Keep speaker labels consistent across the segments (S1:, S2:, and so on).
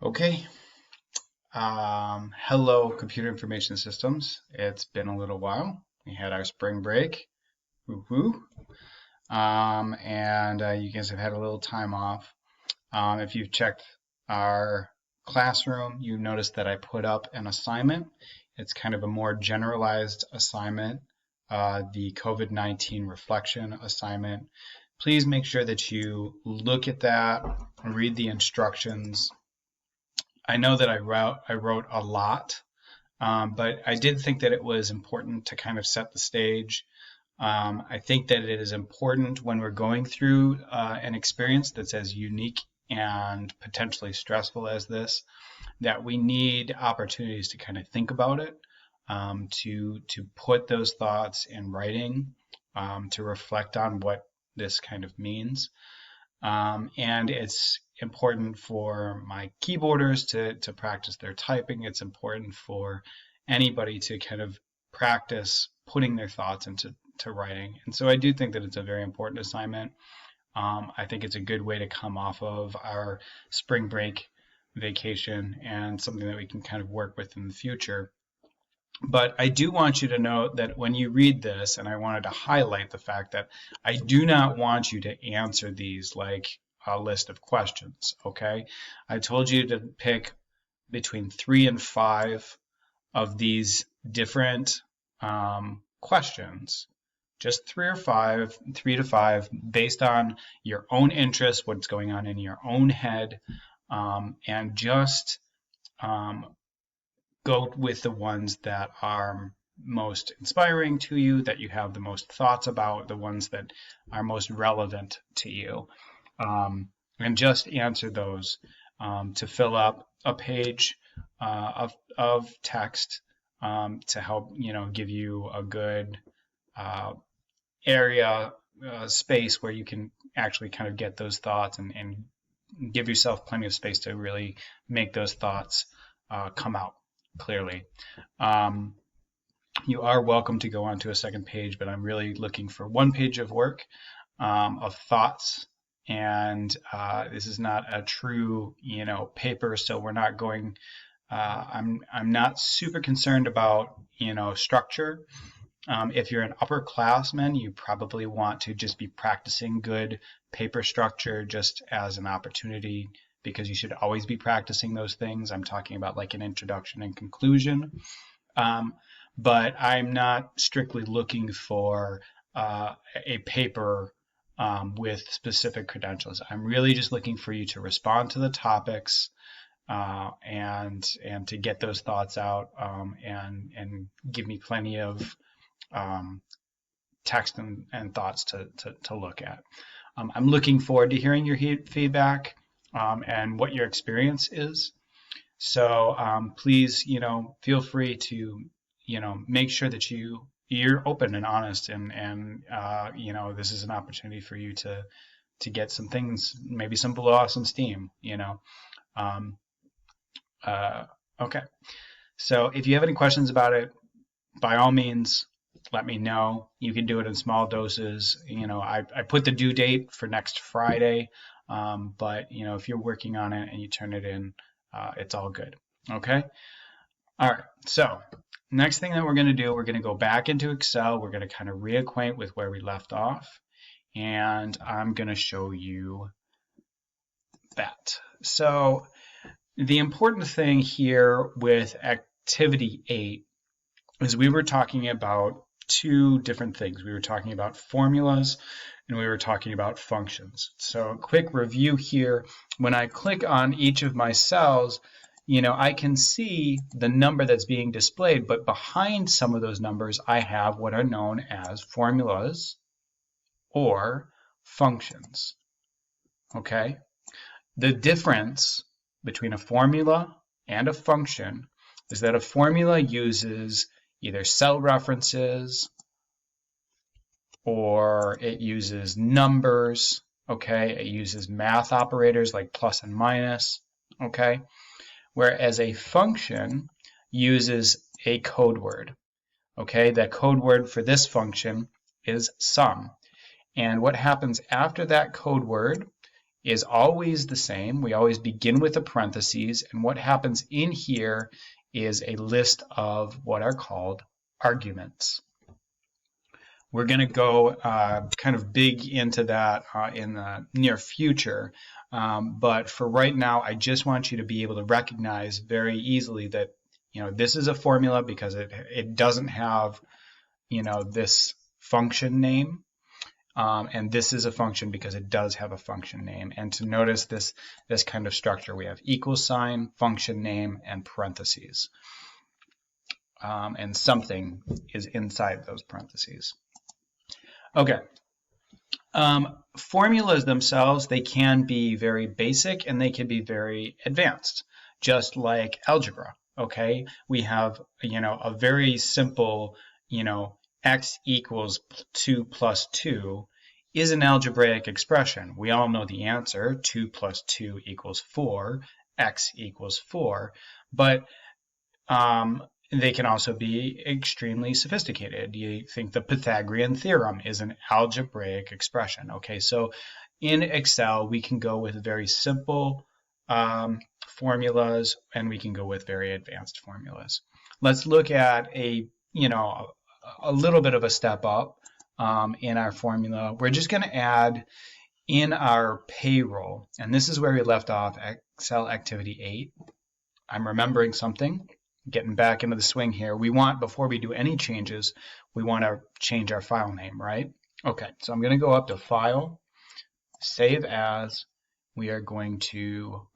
S1: Okay. Hello, computer information systems. It's been a little while. We had our spring break. Woo-hoo. And you guys have had a little time off. If you've checked our classroom, you noticed that I put up an assignment. It's kind of a more generalized assignment, the COVID-19 reflection assignment. Please make sure that you look at that, read the instructions. I know that I wrote a lot, but I did think that it was important to kind of set the stage. I think that it is important when we're going through an experience that's as unique and potentially stressful as this, that we need opportunities to kind of think about it, to put those thoughts in writing, to reflect on what this kind of means. And it's important for my keyboarders to practice their typing. It's important for anybody to kind of practice putting their thoughts into writing. And so I do think that it's a very important assignment. I think it's a good way to come off of our spring break vacation and something that we can kind of work with in the future. But I do want you to know that when you read this, and I wanted to highlight the fact that I do not want you to answer these like a list of questions, okay? I told you to pick between 3 and 5 of these different questions, just 3 to 5, based on your own interest, what's going on in your own head, and just go with the ones that are most inspiring to you, that you have the most thoughts about, the ones that are most relevant to you. And just answer those to fill up a page of text to help, give you a good area, space where you can actually kind of get those thoughts and give yourself plenty of space to really make those thoughts come out clearly. You are welcome to go on to a second page, but I'm really looking for one page of work, of thoughts. And this is not a true, paper, so we're not going. I'm not super concerned about, structure. If you're an upperclassman, you probably want to just be practicing good paper structure just as an opportunity, because you should always be practicing those things. I'm talking about like an introduction and conclusion. But I'm not strictly looking for a paper with specific credentials. I'm really just looking for you to respond to the topics and to get those thoughts out, and give me plenty of text and thoughts to look at. I'm looking forward to hearing your feedback and what your experience is. So please, feel free to, make sure that you're open and honest, and this is an opportunity for you to get some things, maybe some blow off some steam. Okay. So if you have any questions about it, by all means, let me know. You can do it in small doses. I put the due date for next Friday, but if you're working on it and you turn it in, it's all good. Okay. All right. So next thing that we're going to do, we're going to go back into Excel. We're going to kind of reacquaint with where we left off, and I'm going to show you that. So the important thing here with activity 8 is we were talking about two different things. We were talking about formulas and we were talking about functions. So a quick review here. When I click on each of my cells, I can see the number that's being displayed, but behind some of those numbers, I have what are known as formulas or functions. Okay? The difference between a formula and a function is that a formula uses either cell references or it uses numbers, okay? It uses math operators like plus and minus, okay? Whereas a function uses a code word, okay? That code word for this function is sum. And what happens after that code word is always the same. We always begin with a parentheses, and what happens in here is a list of what are called arguments. We're going to go kind of big into that in the near future, but for right now, I just want you to be able to recognize very easily that this is a formula because it doesn't have this function name. And this is a function because it does have a function name. And to notice this kind of structure, we have equal sign, function name, and parentheses. And something is inside those parentheses. Okay. Formulas themselves, they can be very basic and they can be very advanced, just like algebra. Okay. We have, a very simple, x equals 2 plus 2 is an algebraic expression. We all know the answer, 2 plus 2 equals 4, x equals 4, but they can also be extremely sophisticated. You think the Pythagorean theorem is an algebraic expression. Okay, so in Excel, we can go with very simple formulas and we can go with very advanced formulas. Let's look at a little bit of a step up in our formula. We're just going to add in our payroll, and this is where we left off, Excel activity 8. I'm remembering something, getting back into the swing here. Before we do any changes, we want to change our file name, right? Okay, so I'm going to go up to File, Save As. We are going to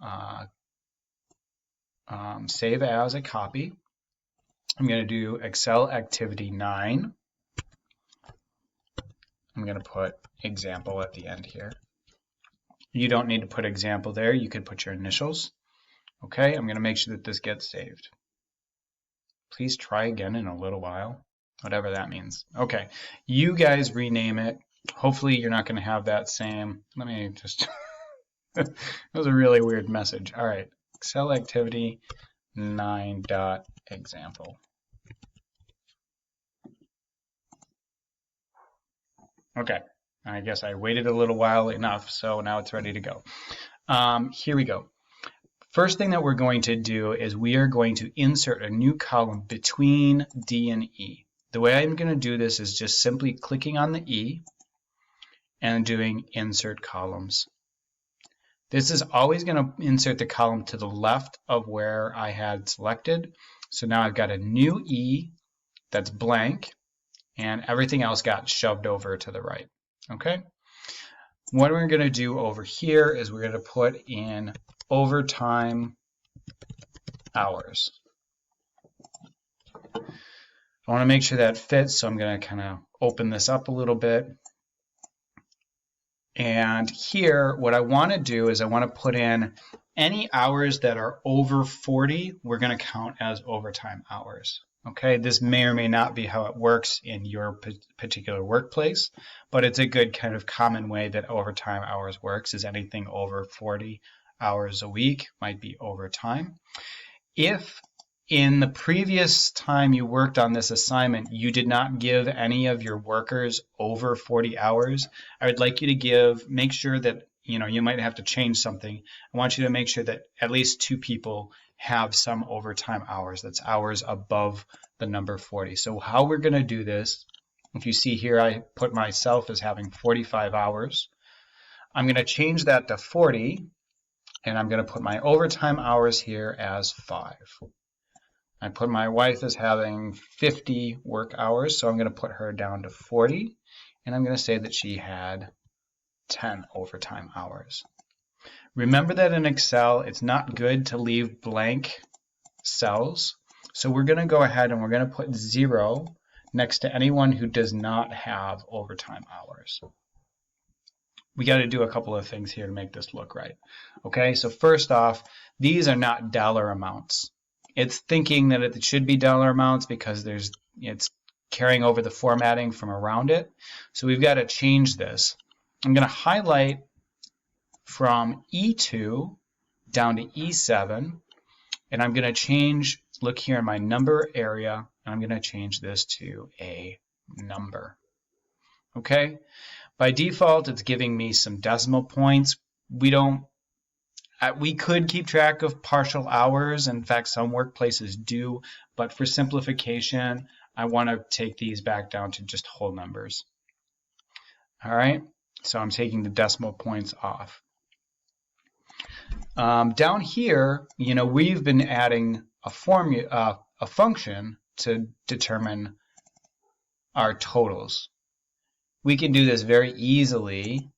S1: save as a copy. I'm going to do Excel activity 9. I'm going to put example at the end here. You don't need to put example there. You could put your initials. Okay, I'm going to make sure that this gets saved. Please try again in a little while, whatever that means. Okay, you guys rename it. Hopefully you're not going to have that same, let me just, that was a really weird message. All right, Excel activity 9.example. Okay, I guess I waited a little while enough, so now it's ready to go. Here we go. First thing that we're going to do is we are going to insert a new column between D and E. The way I'm going to do this is just simply clicking on the E and doing insert columns. This is always going to insert the column to the left of where I had selected. So now I've got a new E that's blank and everything else got shoved over to the right. Okay. What we're going to do over here is we're going to put in overtime hours. I want to make sure that fits, so I'm going to kind of open this up a little bit. And here, what I want to do is I want to put in any hours that are over 40, we're going to count as overtime hours. Okay, this may or may not be how it works in your particular workplace, but it's a good kind of common way that overtime hours works, is anything over 40 hours a week might be overtime. If in the previous time you worked on this assignment, you did not give any of your workers over 40 hours, I would like you to make sure that, you might have to change something. I want you to make sure that at least 2 people have some overtime hours. That's hours above the number 40. So how we're going to do this, if you see here, I put myself as having 45 hours. I'm going to change that to 40, and I'm going to put my overtime hours here as 5. I put my wife as having 50 work hours, so I'm going to put her down to 40, and I'm going to say that she had 10 overtime hours. Remember that in Excel, it's not good to leave blank cells, so we're going to go ahead and we're going to put 0 next to anyone who does not have overtime hours. We got to do a couple of things here to make this look right. Okay, so first off, these are not dollar amounts. It's thinking that it should be dollar amounts because it's carrying over the formatting from around it. So we've got to change this. I'm going to highlight from E2 down to E7, and I'm going to look here in my number area, and I'm going to change this to a number. Okay? By default, it's giving me some decimal points. we could keep track of partial hours. In fact, some workplaces do, but for simplification, I want to take these back down to just whole numbers. All right, so I'm taking the decimal points off. Down here, we've been adding a function to determine our totals. We can do this very easily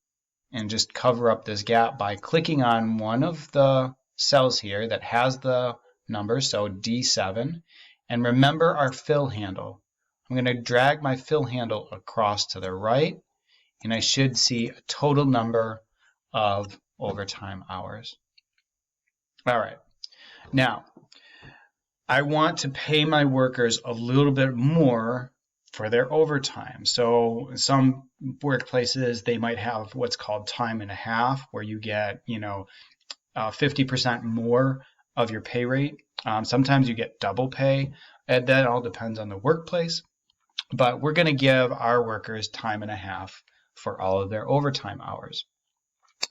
S1: and just cover up this gap by clicking on one of the cells here that has the number, so D7, and remember our fill handle. I'm going to drag my fill handle across to the right, and I should see a total number of overtime hours. All right, now I want to pay my workers a little bit more for their overtime. So in some workplaces, they might have what's called time and a half, where you get 50% more of your pay rate. Sometimes you get double pay, and that all depends on the workplace. But we're going to give our workers time and a half for all of their overtime hours.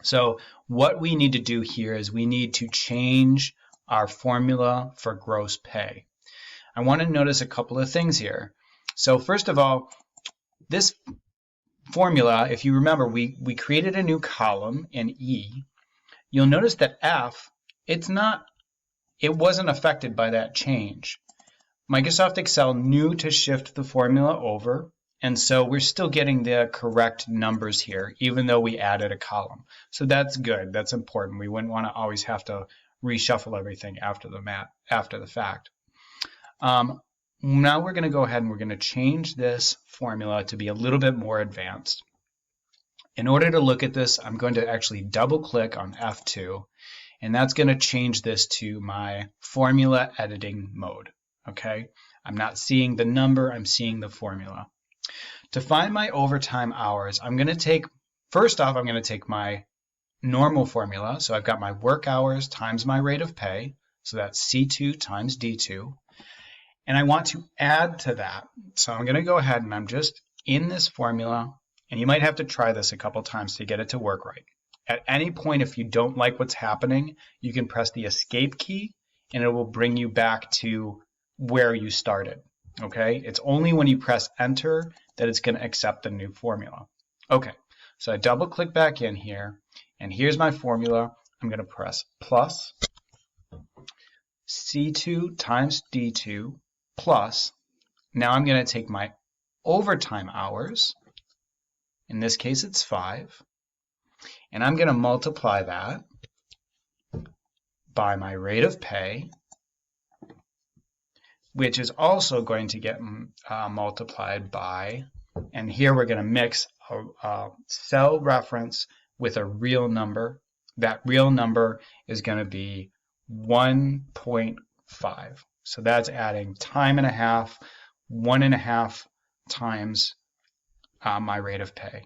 S1: So what we need to do here is we need to change our formula for gross pay. I want to notice a couple of things here. So first of all, this formula, if you remember, we created a new column in E. You'll notice that F, it wasn't affected by that change. Microsoft Excel knew to shift the formula over, and so we're still getting the correct numbers here, even though we added a column. So that's good. That's important. We wouldn't want to always have to reshuffle everything after the fact. Now we're going to go ahead and we're going to change this formula to be a little bit more advanced. In order to look at this, I'm going to actually double click on F2, and that's going to change this to my formula editing mode. Okay, I'm not seeing the number, I'm seeing the formula. To find my overtime hours, first off, I'm going to take my normal formula. So I've got my work hours times my rate of pay. So that's C2 times D2. And I want to add to that. So I'm going to go ahead and I'm just in this formula, and you might have to try this a couple times to get it to work right. At any point, if you don't like what's happening, you can press the escape key and it will bring you back to where you started. Okay, it's only when you press enter that it's going to accept the new formula. Okay, so I double click back in here, and here's my formula. I'm going to press plus C2 times D2 plus, now I'm going to take my overtime hours, in this case it's 5, and I'm going to multiply that by my rate of pay, which is also going to get multiplied by, and here we're going to mix a cell reference with a real number. That real number is going to be 1.5. So that's adding time and a half, 1.5 times my rate of pay.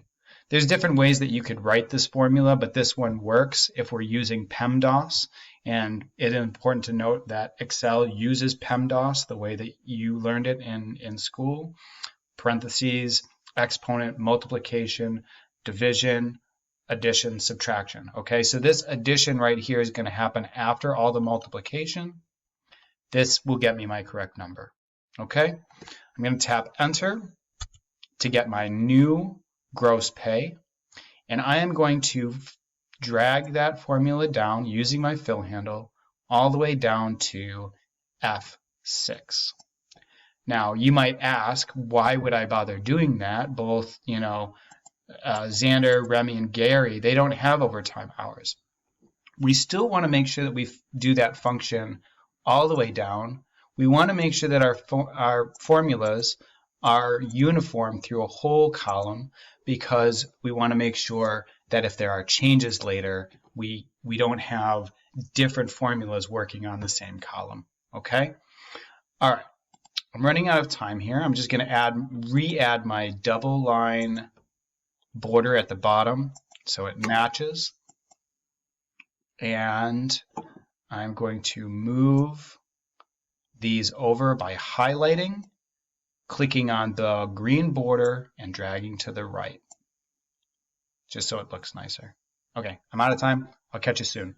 S1: There's different ways that you could write this formula, but this one works if we're using PEMDAS. And it is important to note that Excel uses PEMDAS the way that you learned it in school. Parentheses, exponent, multiplication, division, addition, subtraction. Okay, so this addition right here is going to happen after all the multiplication. This will get me my correct number. Okay, I'm going to tap enter to get my new gross pay, and I am going to drag that formula down using my fill handle all the way down to F6. Now you might ask, why would I bother doing that? Both, Xander, Remy, and Gary, they don't have overtime hours. We still want to make sure that we do that function all the way down. We want to make sure that our formulas are uniform through a whole column, because we want to make sure that if there are changes later, we don't have different formulas working on the same column. Okay? All right. I'm running out of time here. I'm just going to re-add my double line border at the bottom so it matches. And I'm going to move these over by highlighting, clicking on the green border, and dragging to the right, just so it looks nicer. Okay, I'm out of time. I'll catch you soon.